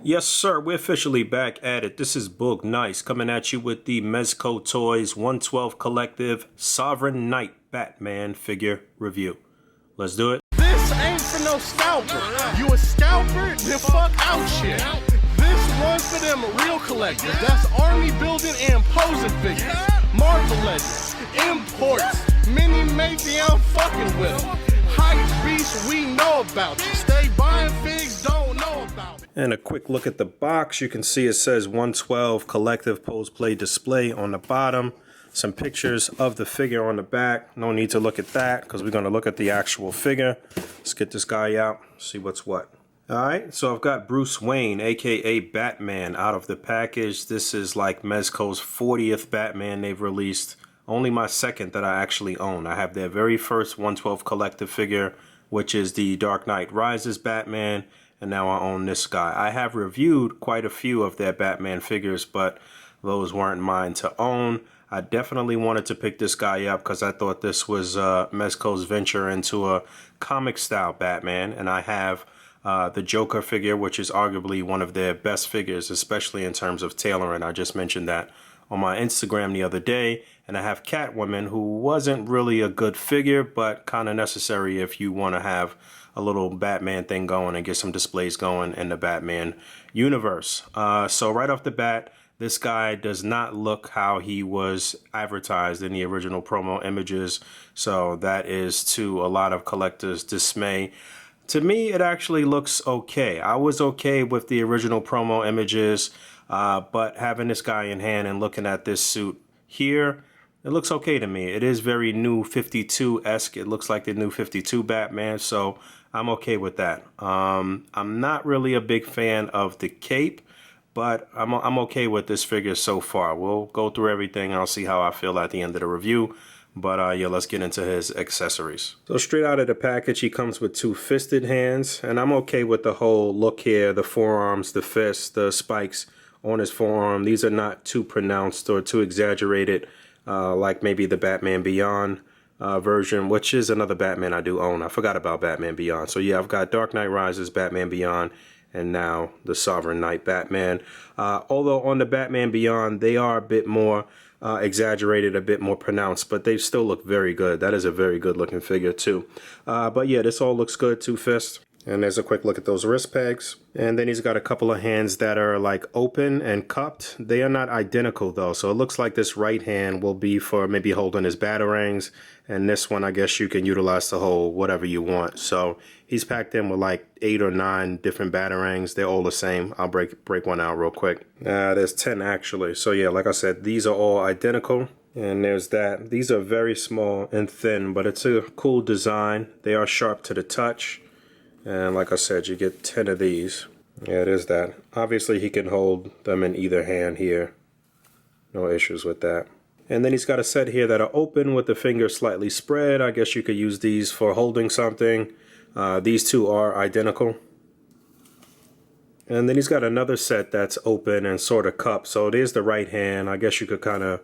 Yes, sir. We're officially back at it. This is Boog Nice coming at you with the Mezco Toyz 112 Collective Sovereign Knight Batman figure review. Let's do it. This ain't for no scalper. You a scalper? Then fuck out shit. This one's for them real collectors. That's army building and posing figures. Marvel Legends, imports, mini matey, I'm fucking with them. Hype beast, we know about you. Stay buying figs, don't know about it. And a quick look at the box. You can see it says 112 Collective Pose Play Display on the bottom. Some pictures of the figure on the back. No need to look at that because we're going to look at the actual figure. Let's get this guy out, see what's what. Alright, so I've got Bruce Wayne, aka Batman, out of the package. This is like Mezco's 40th Batman they've released. Only my second that I actually own. I have their very first 112 Collective figure, which is the Dark Knight Rises Batman, and now I own this guy. I have reviewed quite a few of their Batman figures, but those weren't mine to own. I definitely wanted to pick this guy up because I thought this was Mezco's venture into a comic style Batman, and I have the Joker figure, which is arguably one of their best figures, especially in terms of tailoring. I just mentioned that on my Instagram the other day. And I have Catwoman, who wasn't really a good figure, but kind of necessary if you want to have a little Batman thing going and get some displays going in the Batman universe. So right off the bat, this guy does not look how he was advertised in the original promo images. So that is to a lot of collectors' dismay. To me, it actually looks okay. I was okay with the original promo images, but having this guy in hand and looking at this suit here, it looks okay to me. It is very New 52-esque. It looks like the New 52 Batman, so I'm okay with that. I'm not really a big fan of the cape, but I'm okay with this figure so far. We'll go through everything. I'll see how I feel at the end of the review. But yeah, let's get into his accessories. So straight out of the package, he comes with two fisted hands, and I'm okay with the whole look here, the forearms, the fists, the spikes on his forearm. These are not too pronounced or too exaggerated. Like maybe the Batman Beyond version, which is another Batman I do own. I forgot about Batman Beyond. So yeah, I've got Dark Knight Rises, Batman Beyond, and now the Sovereign Knight Batman. Although on the Batman Beyond, they are a bit more exaggerated, a bit more pronounced, but they still look very good. That is a very good looking figure too. But yeah, this all looks good. Two fists. And there's a quick look at those wrist pegs. And then he's got a couple of hands that are like open and cupped. They are not identical though. So it looks like this right hand will be for maybe holding his Batarangs. And this one, I guess you can utilize to hold whatever you want. So he's packed in with like 8 or 9 different Batarangs. They're all the same. I'll break one out real quick. There's 10 actually. So yeah, like I said, these are all identical. And there's that. These are very small and thin, but it's a cool design. They are sharp to the touch. And like I said, you get 10 of these. Yeah, it is that. Obviously, he can hold them in either hand here. No issues with that. And then he's got a set here that are open with the finger slightly spread. I guess you could use these for holding something. These two are identical. And then he's got another set that's open and sort of cupped. So there's the right hand. I guess you could kind of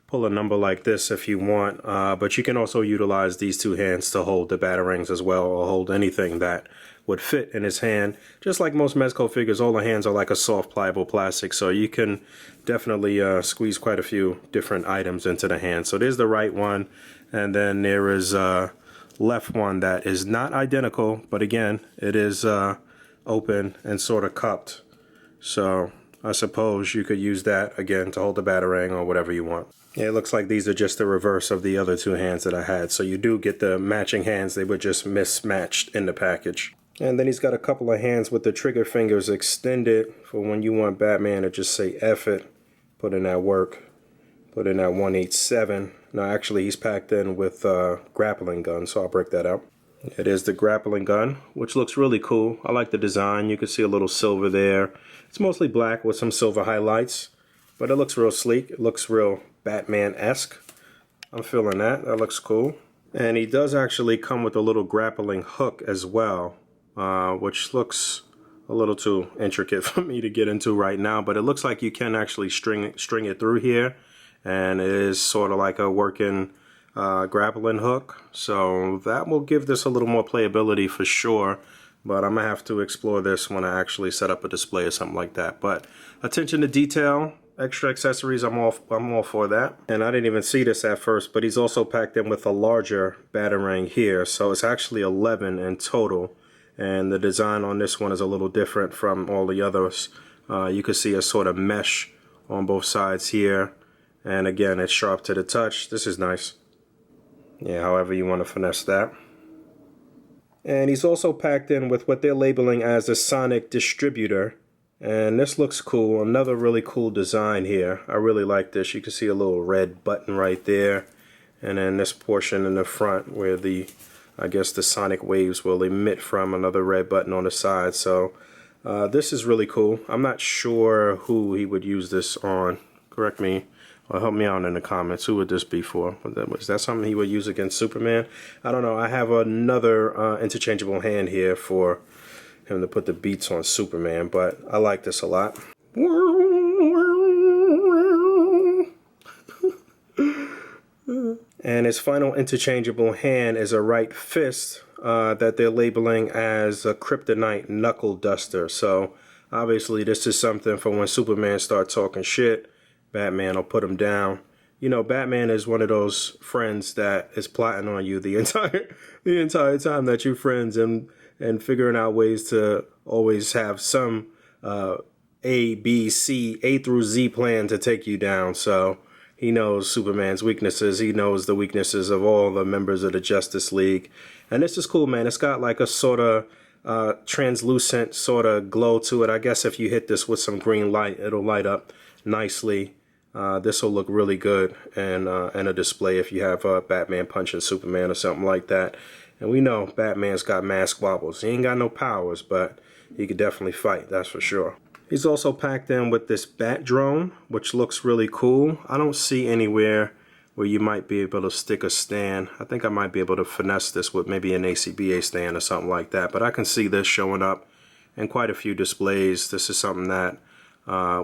pull a number like this if you want. But you can also utilize these two hands to hold the Batarangs as well, or hold anything that would fit in his hand. Just like most Mezco figures, all the hands are like a soft pliable plastic, so you can definitely squeeze quite a few different items into the hand. So there's the right one, and then there is left one that is not identical, but again, it is open and sort of cupped. So I suppose you could use that again to hold the Batarang or whatever you want. Yeah, it looks like these are just the reverse of the other two hands that I had. So you do get the matching hands. They were just mismatched in the package. And then he's got a couple of hands with the trigger fingers extended for when you want Batman to just say F it. Put in that work. Put in that 187. Now actually he's packed in with Grappling Gun, so I'll break that out. It is the Grappling Gun, which looks really cool. I like the design. You can see a little silver there. It's mostly black with some silver highlights, but it looks real sleek. It looks real Batman-esque. I'm feeling that. That looks cool. And he does actually come with a little grappling hook as well, which looks a little too intricate for me to get into right now, but it looks like you can actually string it through here, and it is sort of like a working grappling hook. So that will give this a little more playability for sure. but I'm gonna have to explore this when I actually set up a display or something like that. But attention to detail, extra accessories, I'm all for that. And I didn't even see this at first, but he's also packed in with a larger Batarang here, so it's actually 11 in total. And the design on this one is a little different from all the others. You can see a sort of mesh on both sides here, and again, it's sharp to the touch. This is nice. Yeah, however you want to finesse that. And he's also packed in with what they're labeling as a Sonic Distributor. And this looks cool. Another really cool design here. I really like this. You can see a little red button right there. And then this portion in the front where the, I guess the sonic waves will emit from, another red button on the side. So this is really cool. I'm not sure who he would use this on. Correct me or help me out in the comments. Who would this be for? Was that something he would use against Superman? I don't know. I have another interchangeable hand here for him to put the beats on Superman, but I like this a lot. And his final interchangeable hand is a right fist that they're labeling as a Kryptonite Knuckle Duster. So obviously this is something for when Superman starts talking shit, Batman will put him down. You know, Batman is one of those friends that is plotting on you the entire time that you're friends, and figuring out ways to always have some A, B, C, A through Z plan to take you down. So he knows Superman's weaknesses. He knows the weaknesses of all the members of the Justice League. And this is cool, man. It's got like a sort of translucent sort of glow to it. I guess if you hit this with some green light, it'll light up nicely. This will look really good in a display if you have Batman punching Superman or something like that. And we know Batman's got mask wobbles. He ain't got no powers, but he could definitely fight, that's for sure. He's also packed in with this bat drone, which looks really cool. I don't see anywhere where you might be able to stick a stand. I think I might be able to finesse this with maybe an A.C.B.A. stand or something like that. But I can see this showing up in quite a few displays. This is something that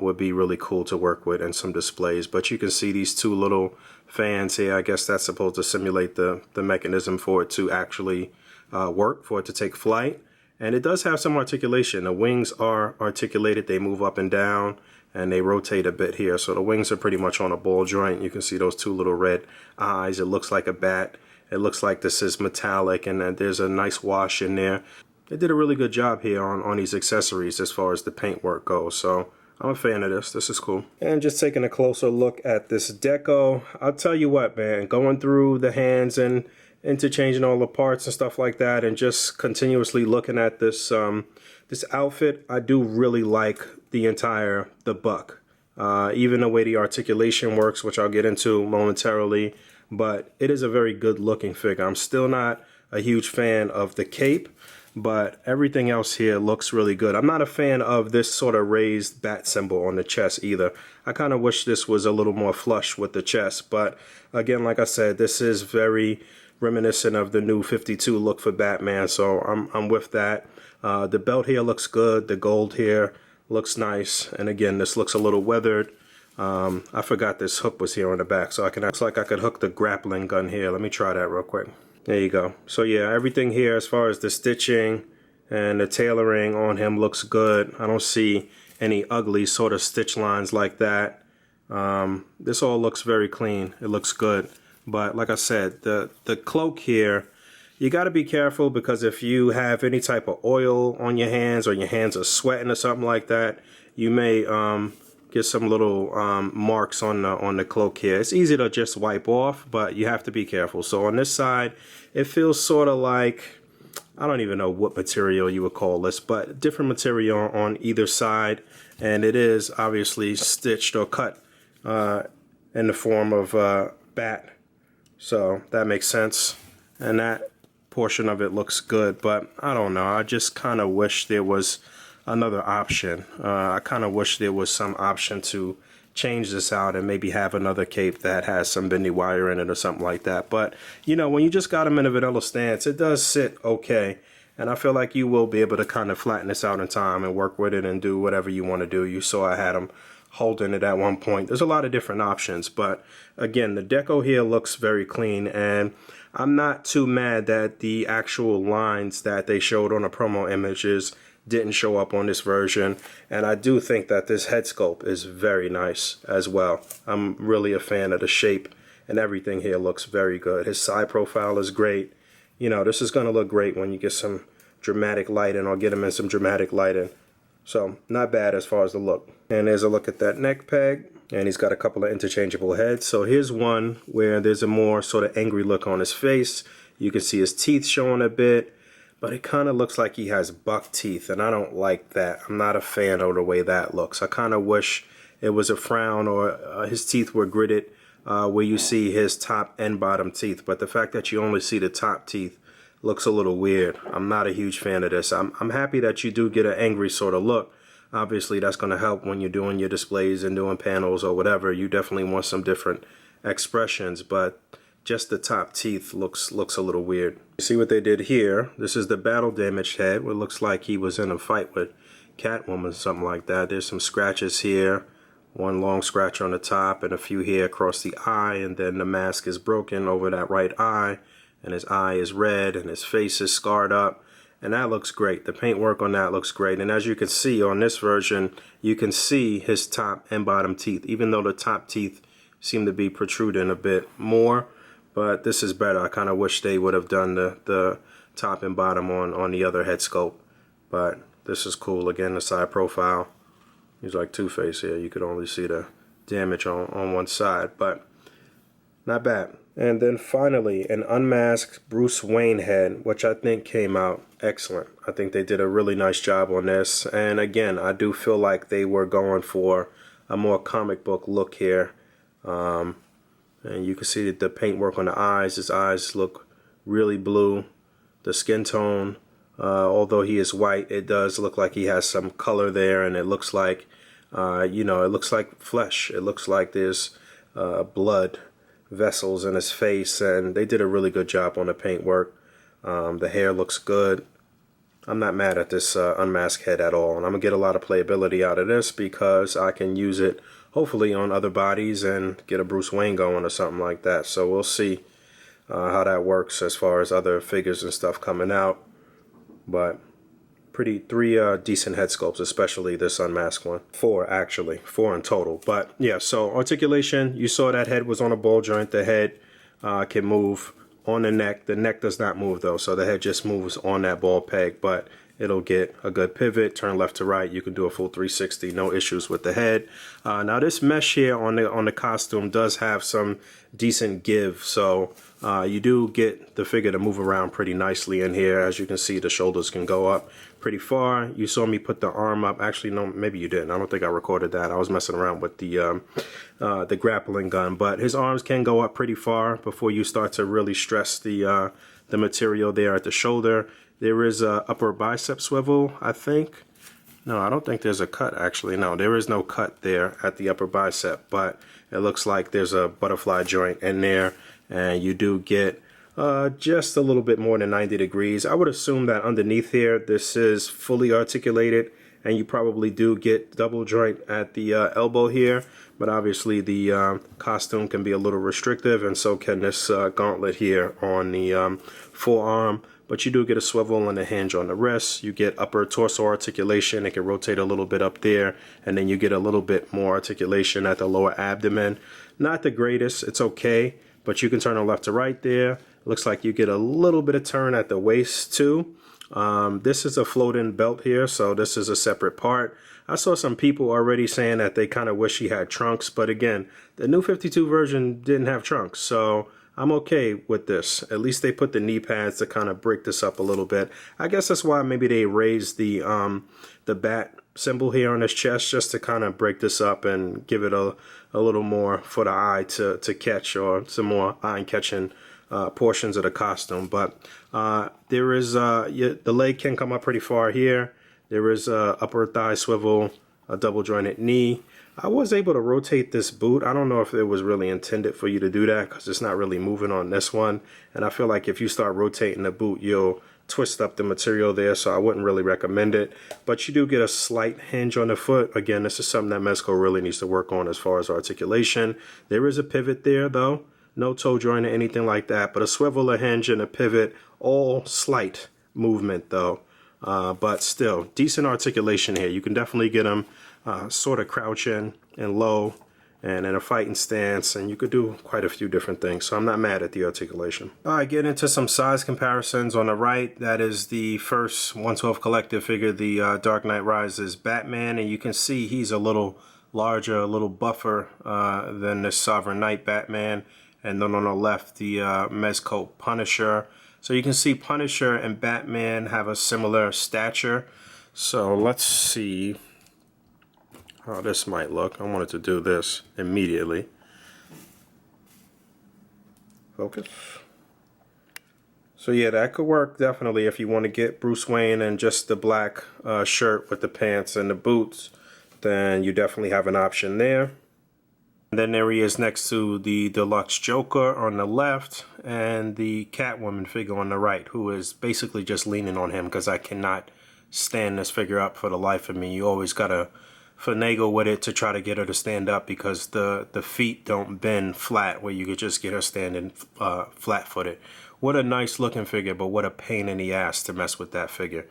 would be really cool to work with in some displays. But you can see these two little fans here. I guess that's supposed to simulate the mechanism for it to actually work, for it to take flight. And it does have some articulation. The wings are articulated. They move up and down, and they rotate a bit here. So the wings are pretty much on a ball joint. You can see those two little red eyes. It looks like a bat. It looks like this is metallic, and there's a nice wash in there. They did a really good job here on these accessories as far as the paint work goes. So I'm a fan of this. This is cool. And just taking a closer look at this deco, I'll tell you what, man, going through the hands and interchanging all the parts and stuff like that, and just continuously looking at this this outfit, I do really like the buck. Even the way the articulation works, which I'll get into momentarily, but it is a very good looking figure. I'm still not a huge fan of the cape, but everything else here looks really good. I'm not a fan of this sort of raised bat symbol on the chest either. I kind of wish this was a little more flush with the chest, but again, like I said, this is very reminiscent of the new 52 look for Batman, so I'm with that. The belt here looks good. The gold here looks nice, and again, this looks a little weathered. I forgot this hook was here on the back, so looks like I could hook the grappling gun here. Let me try that real quick. There you go. So yeah, everything here as far as the stitching and the tailoring on him looks good. I don't see any ugly sort of stitch lines like that. This all looks very clean. It looks good. But like I said, the cloak here, you got to be careful, because if you have any type of oil on your hands, or your hands are sweating or something like that, you may get some little marks on the cloak here. It's easy to just wipe off, but you have to be careful. So on this side, it feels sort of like, I don't even know what material you would call this, but different material on either side, and it is obviously stitched or cut in the form of bat. So that makes sense, and that portion of it looks good, but I don't know, I just kind of wish there was another option. I kind of wish there was some option to change this out and maybe have another cape that has some bendy wire in it or something like that. But you know, when you just got them in a vanilla stance, it does sit okay, and I feel like you will be able to kind of flatten this out in time and work with it and do whatever you want to do. You saw I had them holding it at one point. There's a lot of different options, but again, the deco here looks very clean, and I'm not too mad that the actual lines that they showed on the promo images didn't show up on this version. And I do think that this head sculpt is very nice as well. I'm really a fan of the shape, and everything here looks very good. His side profile is great. You know, this is going to look great when you get some dramatic lighting, or get him in some dramatic lighting. So not bad as far as the look. And there's a look at that neck peg, and he's got a couple of interchangeable heads. So here's one where there's a more sort of angry look on his face. You can see his teeth showing a bit, but it kind of looks like he has buck teeth, and I don't like that. I'm not a fan of the way that looks. I kind of wish it was a frown, or his teeth were gritted where you see his top and bottom teeth. But the fact that you only see the top teeth looks a little weird. I'm not a huge fan of this. I'm happy that you do get an angry sort of look. Obviously, that's going to help when you're doing your displays and doing panels or whatever. You definitely want some different expressions, but just the top teeth looks a little weird. You see what they did here? This is the battle damaged head. It looks like he was in a fight with Catwoman, something like that. There's some scratches here. One long scratch on the top and a few here across the eye, and then the mask is broken over that right eye, and his eye is red, and his face is scarred up, and that looks great. The paintwork on that looks great, and as you can see on this version, you can see his top and bottom teeth, even though the top teeth seem to be protruding a bit more, but this is better. I kind of wish they would have done the top and bottom on the other head sculpt, but this is cool. Again, the side profile, he's like Two-Face here. You could only see the damage on one side, but not bad. And then finally, an unmasked Bruce Wayne head, which I think came out excellent. I think they did a really nice job on this. And again, I do feel like they were going for a more comic book look here. And you can see the paintwork on the eyes. His eyes look really blue. The skin tone, although he is white, it does look like he has some color there. And it looks like, you know, it looks like flesh. It looks like there's blood vessels in his face, and they did a really good job on the paintwork. The hair looks good. I'm not mad at this unmasked head at all, and I'm gonna get a lot of playability out of this because I can use it hopefully on other bodies and get a Bruce Wayne going or something like that. So we'll see how that works as far as other figures and stuff coming out. But three decent head sculpts, especially this unmasked one. Four in total. But yeah, so articulation, you saw that head was on a ball joint. The head can move on the neck. The neck does not move though, so the head just moves on that ball peg, but it'll get a good pivot, turn left to right. You can do a full 360, no issues with the head. Now this mesh here on the costume does have some decent give, so you do get the figure to move around pretty nicely in here. As you can see, the shoulders can go up pretty far. You saw me put the arm up. Actually, no, maybe you didn't. I don't think I recorded that. I was messing around with the grappling gun, but his arms can go up pretty far before you start to really stress the material there at the shoulder. There is a upper bicep swivel, I think. No, I don't think there's a cut, actually. No, there is no cut there at the upper bicep, but it looks like there's a butterfly joint in there, and you do get just a little bit more than 90 degrees. I would assume that underneath here, this is fully articulated, and you probably do get double joint at the elbow here, but obviously the costume can be a little restrictive, and so can this gauntlet here on the forearm. But you do get a swivel and a hinge on the wrist. You get upper torso articulation. It can rotate a little bit up there. And then you get a little bit more articulation at the lower abdomen. Not the greatest. It's okay. But you can turn it left to right there. Looks like you get a little bit of turn at the waist too. This is a floating belt here, so this is a separate part. I saw some people already saying that they kind of wish he had trunks. But again, the new 52 version didn't have trunks. So I'm okay with this. At least they put the knee pads to kind of break this up a little bit. I guess that's why maybe they raised the bat symbol here on his chest, just to kind of break this up and give it a little more for the eye to catch, or some more eye-catching portions of the costume. But there is the leg can come up pretty far here. There is a upper thigh swivel, a double jointed knee. I was able to rotate this boot. I don't know if it was really intended for you to do that, because it's not really moving on this one. And I feel like if you start rotating the boot, you'll twist up the material there, so I wouldn't really recommend it. But you do get a slight hinge on the foot. Again, this is something that Mezco really needs to work on as far as articulation. There is a pivot there though, no toe joint or anything like that, but a swivel, a hinge, and a pivot, all slight movement though. But still, decent articulation here. You can definitely get them sort of crouching and low and in a fighting stance, and you could do quite a few different things, so I'm not mad at the articulation. Alright, get into some size comparisons. On the right, that is the first 112 collective figure, the Dark Knight Rises Batman, and you can see he's a little larger, a little buffer than the Sovereign Knight Batman. And then on the left, the Mezco Punisher. So you can see Punisher and Batman have a similar stature. So let's see how this might look. I wanted to do this immediately. Focus. So yeah, that could work definitely if you want to get Bruce Wayne in just the black shirt with the pants and the boots. Then you definitely have an option there. And then there he is next to the Deluxe Joker on the left and the Catwoman figure on the right, who is basically just leaning on him because I cannot stand this figure up for the life of me. You always gotta finagle with it to try to get her to stand up because the feet don't bend flat where you could just get her standing flat-footed. What a nice looking figure, but what a pain in the ass to mess with that figure.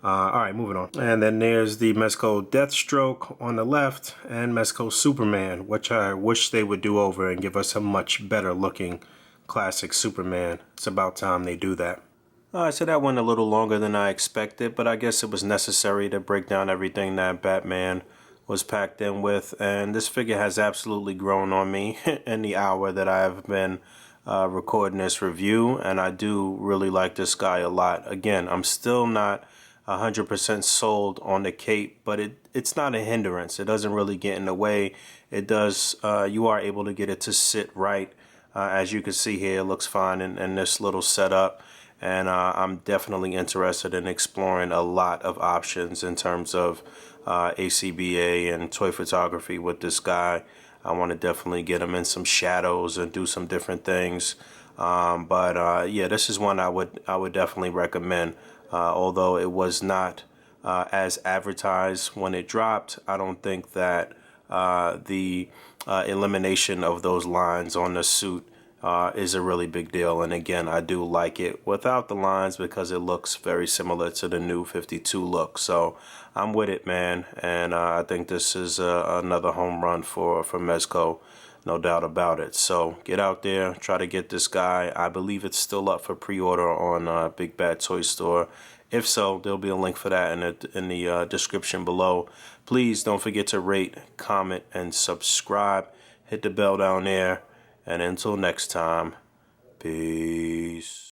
Alright, moving on. And then there's the Mezco Deathstroke on the left and Mezco Superman, which I wish they would do over and give us a much better looking classic Superman. It's about time they do that. Alright, so that went a little longer than I expected, but I guess it was necessary to break down everything that Batman was packed in with, and this figure has absolutely grown on me in the hour that I have been recording this review, and I do really like this guy a lot. Again, I'm still not 100% sold on the cape, but it's not a hindrance. It doesn't really get in the way. It does, you are able to get it to sit right. As you can see here, it looks fine in this little setup, and I'm definitely interested in exploring a lot of options in terms of A.C.B.A. and toy photography with this guy. I want to definitely get him in some shadows and do some different things. Yeah, this is one I would definitely recommend. Although it was not as advertised when it dropped, I don't think that the elimination of those lines on the suit is a really big deal. And again, I do like it without the lines because it looks very similar to the new 52 look. So I'm with it, man. And I think this is another home run for Mezco, no doubt about it. So get out there, try to get this guy. I believe it's still up for pre-order on Big Bad Toy Store. If so, there'll be a link for that in the description below. Please don't forget to rate, comment, and subscribe. Hit the bell down there. And until next time, peace.